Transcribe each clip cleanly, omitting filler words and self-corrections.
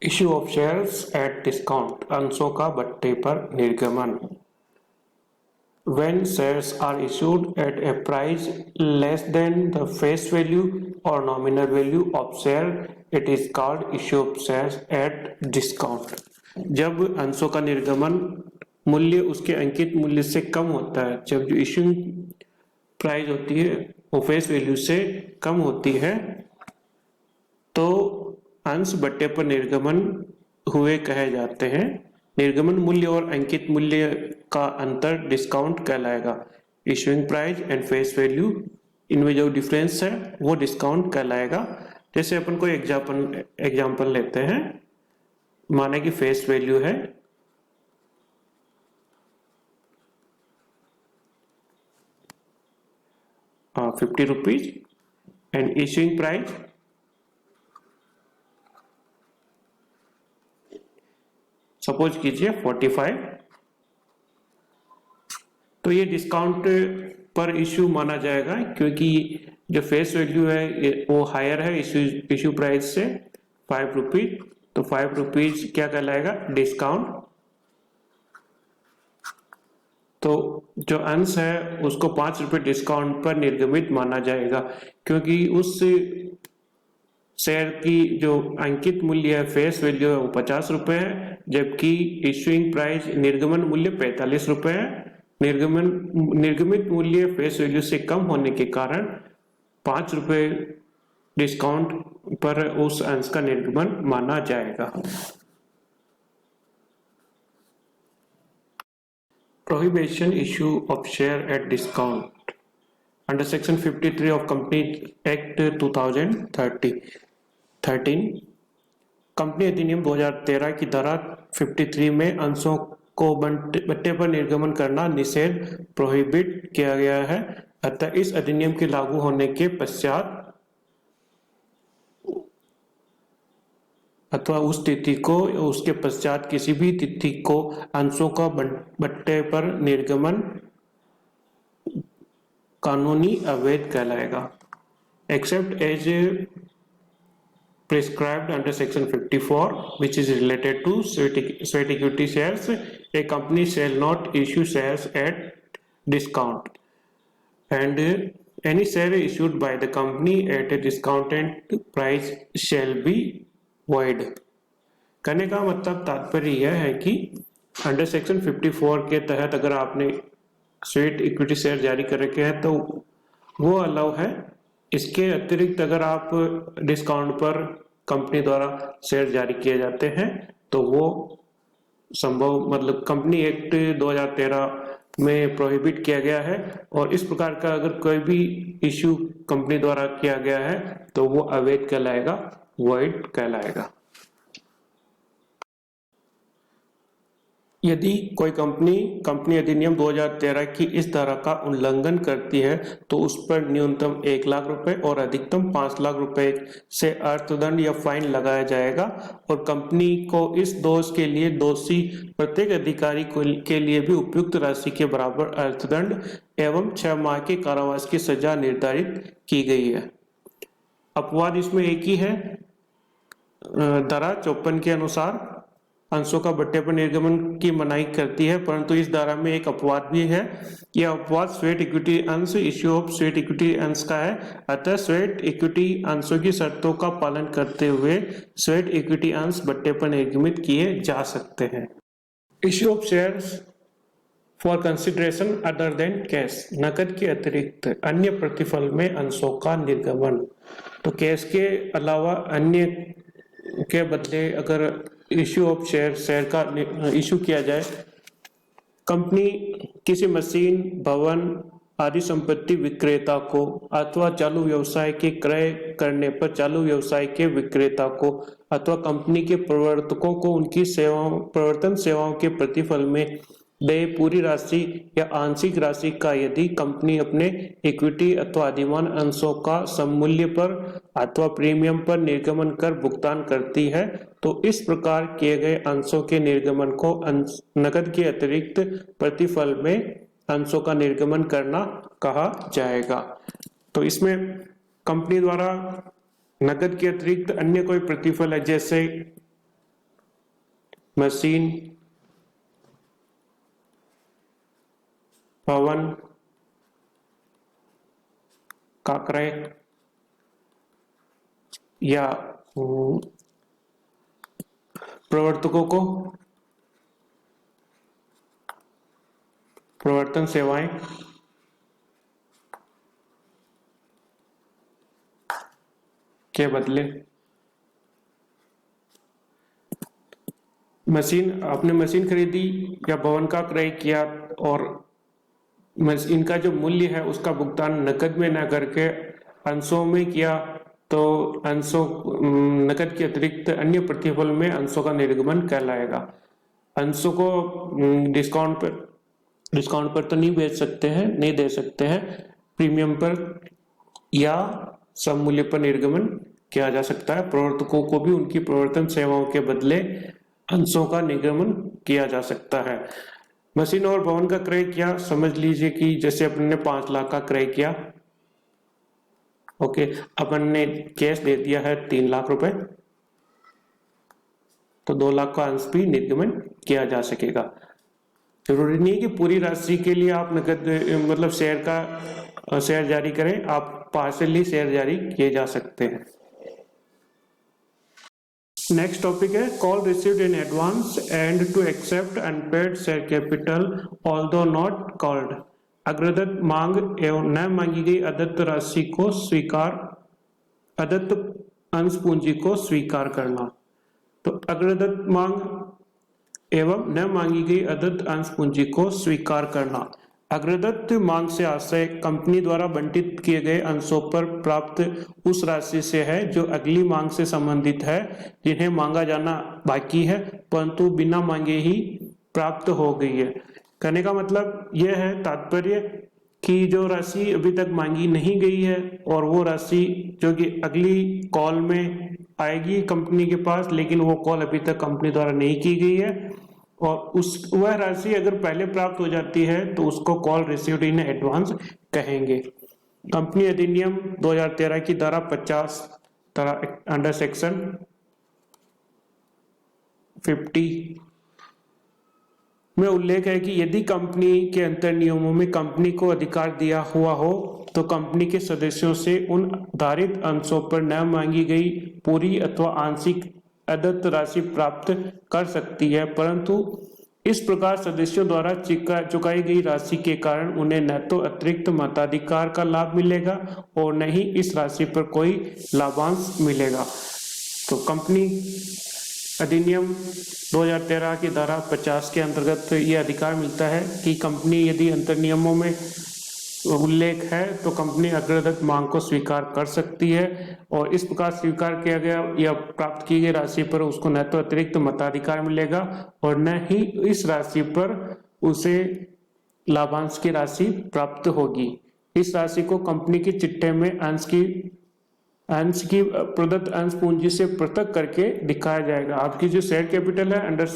Issue of shares at discount, अंशों का बट्टे पर निर्गमन। When shares are issued at a price less than the face value or nominal value of share, it is called issue of shares at discount. जब अंशों का निर्गमन मूल्य उसके अंकित मूल्य से कम होता है, जब जो इश्यूइंग प्राइस होती है वो फेस वैल्यू से कम होती है, तो अंश बट्टे पर निर्गमन हुए कहे जाते हैं। निर्गमन मूल्य और अंकित मूल्य का अंतर डिस्काउंट कहलाएगा। Issuing price and face value, इनमें जो डिफरेंस है वो डिस्काउंट कहलाएगा। जैसे अपन कोई एग्जांपल लेते हैं, माने कि फेस वैल्यू है 50 rupees and issuing price suppose कीजिए 45, तो ये डिस्काउंट पर इश्यू माना जाएगा क्योंकि जो फेस वैल्यू है वो हायर है इश्यू प्राइस से 5 रुपीज, तो 5 रुपीज क्या कहलाएगा, डिस्काउंट। तो जो अंश है उसको 5 रुपए डिस्काउंट पर निर्गमित माना जाएगा क्योंकि उस शेयर की जो अंकित मूल्य है फेस वैल्यू है वो 50 रुपए है, जबकि इश्यूइंग प्राइस निर्गमन मूल्य 45 रुपए है। निर्गमित मूल्य फेस वैल्यू से कम होने के कारण 5 रुपए डिस्काउंट पर उस अंश का निर्गमन माना जाएगा। Prohibition issue of share at discount under section 53 of Company Act 2013 company अधिनियम 2013 की धारा 53 में अंशों को बट्टे पर निर्गमन करना निषेध प्रोहिबिट किया गया है। अतः इस अधिनियम के लागू होने के पश्चात अथवा उस तिथि को उसके पश्चात किसी भी तिथि को अंशों का बट्टे पर निर्गमन कानूनी अवैध कहलाएगा। Except as prescribed under section 54 which is related to sweat equity shares, a company shall not issue shares at discount and any share issued by the company at a discounted price shall be void। कहने का मतलब तात्पर्य यह है कि under section 54 के तहत अगर आपने स्वेट इक्विटी शेयर जारी कर रखे हैं तो वो अलाउ है। इसके अतिरिक्त अगर आप डिस्काउंट पर कंपनी द्वारा शेयर जारी किए जाते हैं तो वो संभव मतलब कंपनी एक्ट 2013 में प्रोहिबिट किया गया है और इस प्रकार का अगर कोई भी इश्यू कंपनी द्वारा किया गया है तो वो अवैध कहलाएगा, वॉइड कहलाएगा। यदि कोई कंपनी अधिनियम 2013 की इस धारा का उल्लंघन करती है तो उस पर न्यूनतम 1 लाख रुपए और अधिकतम 5 लाख रुपए से अर्थदंड या फाइन लगाया जाएगा और कंपनी को इस दोष के लिए दोषी प्रत्येक अधिकारी के लिए भी उपयुक्त राशि के बराबर अर्थदंड एवं 6 माह के कारावास की सजा निर्धारित की गई है। अपवाद इसमें एक ही है, धारा 54 के अनुसार अंशों का बट्टे पर निर्गमन की मनाही करती है, परंतु इस धारा में एक अपवाद भी है। यह अपवाद स्वेट इक्विटी अंश इश्यू ऑफ स्वेट इक्विटी अंश का है। अतः स्वेट इक्विटी अंशों की शर्तों का पालन करते हुए स्वेट इक्विटी अंश बट्टे पर निर्गमित किए जा सकते हैं। Issue of shares for consideration other than cash, नकद के अतिरिक्त अन्य प्रतिफल में अंशों का निर्गमन। तो कैश के अलावा अन्य के बदले अगर इश्यू ऑफ शेयर का इश्यू किया जाए, कंपनी किसी मशीन, भवन आदि संपत्ति विक्रेता को अथवा चालू व्यवसाय के क्रय करने पर चालू व्यवसाय के विक्रेता को अथवा कंपनी के प्रवर्तकों को उनकी प्रवर्तन सेवाओं के प्रतिफल में देय पूरी राशि या आंशिक राशि का यदि कंपनी अपने इक्विटी अथवा अधिमान अंशों का सममूल्य पर अथवा प्रीमियम पर निर्गमन कर भुगतान करती है तो इस प्रकार किए गए अंशों के निर्गमन को नकद के अतिरिक्त प्रतिफल में अंशों का निर्गमन करना कहा जाएगा। तो इसमें कंपनी द्वारा नकद के अतिरिक्त अन्य कोई प्रतिफल है, जैसे मशीन, भवन का क्रय या प्रवर्तकों को प्रवर्तन सेवाएं के बदले। मशीन, आपने मशीन खरीदी या भवन का क्रय किया और इनका जो मूल्य है उसका भुगतान नकद में न करके अंशों में किया, तो अंशों नकद के अतिरिक्त अन्य प्रतिफल में अंशों का निर्गमन कहलाएगा। अंशों को डिस्काउंट पर तो नहीं बेच सकते हैं, नहीं दे सकते हैं, प्रीमियम पर या सम मूल्य पर निर्गमन किया जा सकता है। प्रवर्तकों को भी उनकी प्रवर्तन सेवाओं के बदले अंशों का निर्गमन किया जा सकता है। मशीन और भवन का क्रय किया, समझ लीजिए कि जैसे अपन ने 5 लाख का क्रय किया, ओके, अपन ने कैश दे दिया है 3 लाख रुपए, तो 2 लाख का अंश भी निर्गमन किया जा सकेगा। जरूरी नहीं है कि पूरी राशि के लिए आप नकद मतलब शेयर जारी करें, आप पार्शियली शेयर जारी किए जा सकते हैं। नेक्स्ट टॉपिक है call received in advance and to accept unpaid share capital although not called. अग्रदत्त मांग एवं न मांगी गई अदत्त राशि को स्वीकार, अदत्त अंश पूंजी को स्वीकार करना। तो अग्रदत्त मांग एवं न मांगी गई अदत्त अंश पूंजी को स्वीकार करना। अग्रदत्त मांग से आशय कंपनी द्वारा बंटित किए गए अंशों पर प्राप्त उस राशि से है जो अगली मांग से संबंधित है, जिन्हें मांगा जाना बाकी है परंतु बिना मांगे ही प्राप्त हो गई है। कहने का मतलब यह है, तात्पर्य कि जो राशि अभी तक मांगी नहीं गई है और वो राशि जो कि अगली कॉल में आएगी कंपनी के पास, लेकिन वो कॉल अभी तक कंपनी द्वारा नहीं की गई है, और वह राशि अगर पहले प्राप्त हो जाती है तो उसको कॉल रिसीव्ड इन एडवांस कहेंगे। कंपनी अधिनियम 2013 की धारा 50 अंडर सेक्शन 50 में उल्लेख है कि यदि कंपनी के अंतर नियमों में कंपनी को अधिकार दिया हुआ हो तो कंपनी के सदस्यों से उन धारित अंशों पर न मांगी गई पूरी अथवा आंशिक अदत्त राशि प्राप्त कर सकती है, परंतु इस प्रकार सदस्यों द्वारा चुकाई गई राशि के कारण उन्हें न तो अतिरिक्त मताधिकार का लाभ मिलेगा और न ही इस राशि पर कोई लाभांश मिलेगा। तो कंपनी अधिनियम 2013 की धारा 50 के अंतर्गत ये अधिकार मिलता है कि कंपनी यदि अंतर नियमों में उल्लेख है तो कंपनी अग्रदत्त मांग को स्वीकार कर सकती है, और इस प्रकार स्वीकार किया गया या प्राप्त की गई राशि पर उसको न तो अतिरिक्त मताधिकार मिलेगा और न ही इस राशि पर उसे लाभांश की राशि प्राप्त होगी। इस राशि को कंपनी के चिट्ठे में अंश की प्रदत्त अंश पूंजी से पृथक करके दिखाया जाएगा। आपकी जो शेयर कैपिटल है अंडर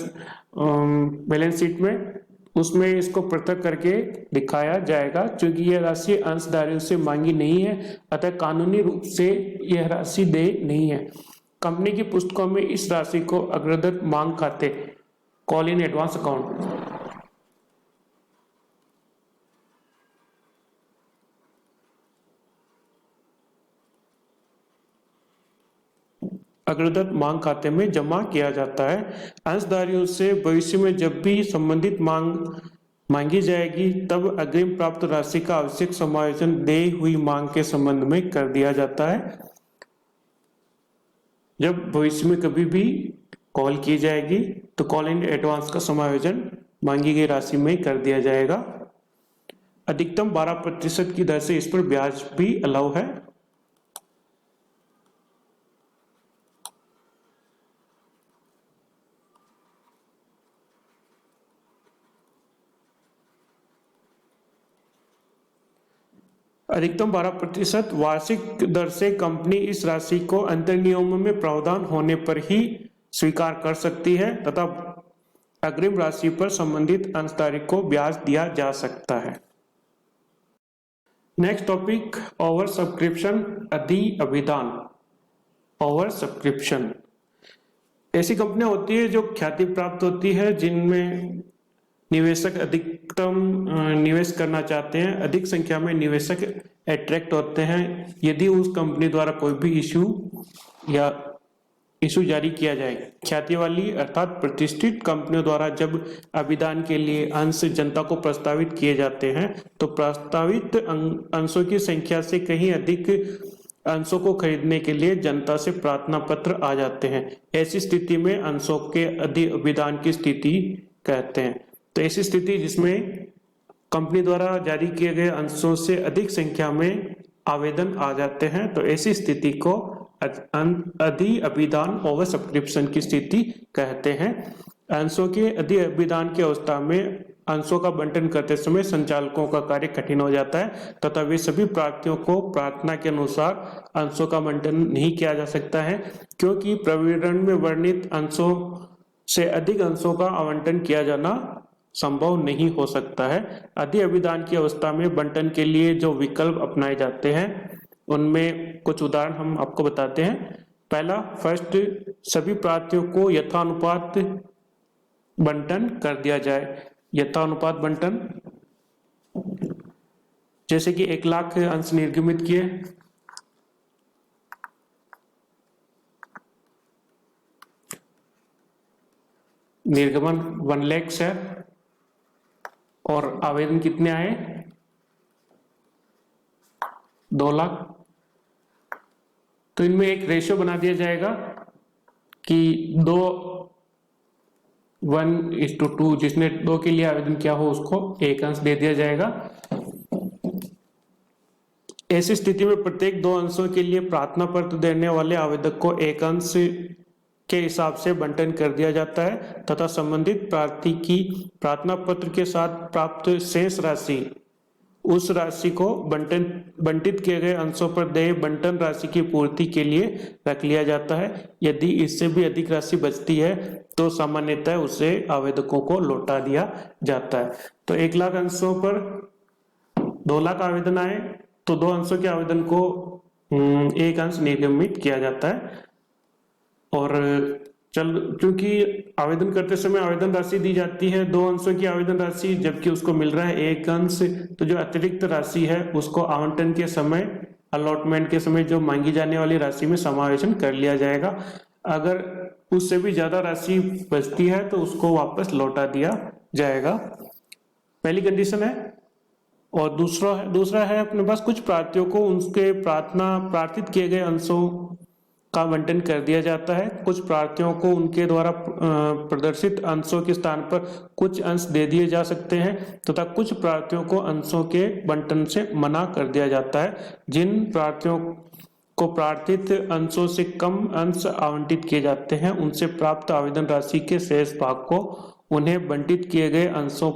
बैलेंस शीट में, उसमें इसको पृथक करके दिखाया जाएगा, क्योंकि यह राशि अंशधारियों से मांगी नहीं है, अतः कानूनी रूप से यह राशि देय नहीं है। कंपनी की पुस्तकों में इस राशि को अग्रदत्त मांग खाते कॉल इन एडवांस अकाउंट अग्रदत्त मांग खाते में जमा किया जाता है। अंशधारियों से भविष्य में जब भी संबंधित मांगी जाएगी तब अग्रिम प्राप्त राशि का आवश्यक समायोजन देय हुई मांग के संबंध में कर दिया जाता है। जब भविष्य में कभी भी कॉल की जाएगी तो कॉल इन एडवांस का समायोजन मांगी गई राशि में कर दिया जाएगा। अधिकतम 12% की दर से इस पर ब्याज भी अलाउ है। अधिकतम 12% वार्षिक दर से कंपनी इस राशि को अंतर नियमों में प्रावधान होने पर ही स्वीकार कर सकती है तथा अग्रिम राशि पर संबंधित अंशधारी को ब्याज दिया जा सकता है। नेक्स्ट टॉपिक ओवर सब्सक्रिप्शन अधि अभिदान। ओवर सब्सक्रिप्शन ऐसी कंपनियां होती है जो ख्याति प्राप्त होती है, जिनमें निवेशक अधिकतम निवेश करना चाहते हैं, अधिक संख्या में निवेशक अट्रैक्ट होते हैं यदि उस कंपनी द्वारा कोई भी इशू जारी किया जाए। ख्याति वाली अर्थात प्रतिष्ठित कंपनियों द्वारा जब अभिदान के लिए अंश जनता को प्रस्तावित किए जाते हैं तो प्रस्तावित अंशों की संख्या से कहीं अधिक अंशों को खरीदने के लिए जनता से प्रार्थना पत्र आ जाते हैं। ऐसी स्थिति में अंशों के अधिविदान की स्थिति कहते हैं। तो ऐसी स्थिति जिसमें कंपनी द्वारा जारी किए गए अंशों से अधिक संख्या में आवेदन आ जाते हैं, तो ऐसी स्थिति को अधिअभिदान ओवर सब्सक्रिप्शन की स्थिति कहते हैं। अंशों के अधिअभिदान की अवस्था में अंशों का बंटन करते समय संचालकों का कार्य कठिन हो जाता है तथा वे सभी प्रार्थियों को प्रार्थना के अनुसार अंशों का बंटन नहीं किया जा सकता है, क्योंकि प्रविवरण में वर्णित अंशों से अधिक अंशों का आवंटन किया जाना संभव नहीं हो सकता है। अधिअभिदान की अवस्था में बंटन के लिए जो विकल्प अपनाए जाते हैं उनमें कुछ उदाहरण हम आपको बताते हैं। पहला, फर्स्ट, सभी प्रार्थियों को यथानुपात बंटन कर दिया जाए। यथानुपात बंटन, जैसे कि 1 लाख अंश निर्गमित किए, निर्गमन 1 लाख है और आवेदन कितने आए 2 लाख, तो इनमें एक रेशियो बना दिया जाएगा कि 1:2, जिसने 2 के लिए आवेदन किया हो उसको 1 अंश दे दिया जाएगा। ऐसी स्थिति में प्रत्येक 2 अंशों के लिए प्रार्थना पत्र देने वाले आवेदक को 1 अंश के हिसाब से बंटन कर दिया जाता है तथा संबंधित प्रार्थी की प्रार्थना पत्र के साथ प्राप्त शेष राशि उस राशि को बंटित किए गए अंशों पर देय बंटन राशि की पूर्ति के लिए रख लिया जाता है। यदि इससे भी अधिक राशि बचती है तो सामान्यतः उसे आवेदकों को लौटा दिया जाता है। तो 1 लाख अंशों पर 2 लाख आवेदन आए तो 2 अंशों के आवेदन को 1 अंश निर्गमित किया जाता है। और क्योंकि आवेदन करते समय आवेदन राशि दी जाती है 2 अंशों की आवेदन राशि, जबकि उसको मिल रहा है 1 अंश, तो जो अतिरिक्त राशि है उसको आवंटन के समय, अलॉटमेंट के समय जो मांगी जाने वाली राशि में समावेशन कर लिया जाएगा। अगर उससे भी ज्यादा राशि बचती है तो उसको वापस लौटा दिया जाएगा। पहली कंडीशन है। और दूसरा है अपने पास कुछ प्रार्थियों को उनके प्रार्थित किए गए अंशों का बंटन कर दिया जाता है। कुछ प्रार्थियों को उनके द्वारा प्रदर्शित अंशों के स्थान पर कुछ अंश दे दिए जा सकते हैं तथा कुछ प्रार्थियों को अंशों के बंटन से मना कर दिया जाता है। जिन प्रार्थियों को प्रार्थित अंशों से कम अंश आवंटित किए जाते हैं उनसे प्राप्त आवेदन राशि के शेष भाग को उन्हें बंटित किए गए अंशों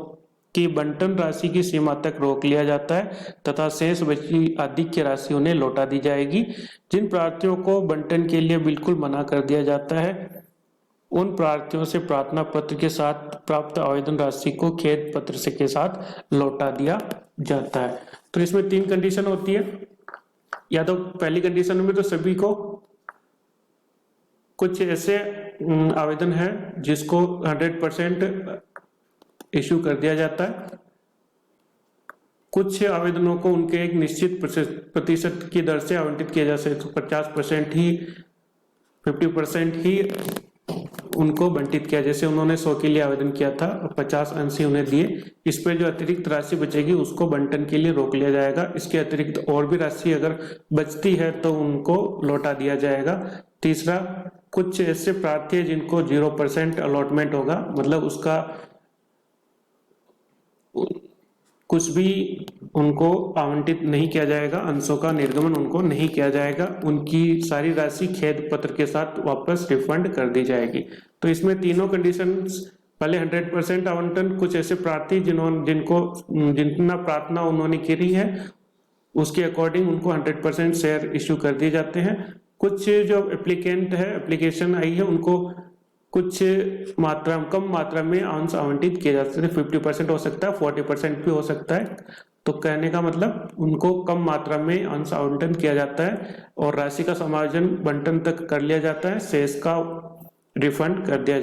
की बंटन राशि की सीमा तक रोक लिया जाता है तथा शेष बची अधिक की राशि उन्हें लौटा दी जाएगी। जिन प्रार्थियों को बंटन के लिए बिल्कुल मना कर दिया जाता है उन प्रार्थियों से प्रार्थना पत्र के साथ प्राप्त आवेदन राशि को खेद पत्र से के साथ लौटा दिया जाता है। तो इसमें 3 कंडीशन होती है। या तो पहली कंडीशन में तो सभी को, कुछ ऐसे आवेदन है जिसको 100% इश्यू कर दिया जाता है, कुछ आवेदनों को उनके एक निश्चित प्रतिशत की दर से आवंटित किया जा सकता है, 50% ही 50% ही उनको बंटित किया। जैसे उन्होंने 100 के लिए आवेदन किया था और 50 अंश ही उन्हें दिए, इस पर जो अतिरिक्त राशि बचेगी उसको बंटन के लिए रोक लिया जाएगा। इसके अतिरिक्त और भी राशि अगर बचती है तो उनको लौटा दिया जाएगा। तीसरा, कुछ ऐसे प्रार्थी है जिनको 0% अलॉटमेंट होगा, मतलब उसका कुछ भी उनको आवंटित नहीं किया जाएगा, अंशों का निर्गमन उनको नहीं किया जाएगा, उनकी सारी राशि खेद पत्र के साथ वापस रिफंड कर दी जाएगी। तो इसमें तीनों कंडीशंस, पहले 100% आवंटन, कुछ ऐसे प्रार्थी जितना प्रार्थना उन्होंने करी है उसके अकॉर्डिंग उनको 100% शेयर इश्यू कर दिए जाते हैं। कुछ जो एप्लीकेंट है, एप्लीकेशन आई है, उनको कुछ कम मात्रा में अंश आवंटित किए जा सकते हैं। 50% हो सकता है, 40% भी हो सकता है। तो कहने का मतलब उनको कम मात्रा में अंश आवंटन किया जाता है और राशि का समायोजन बंटन तक कर लिया जाता है। शेष का रिफंड कर दिया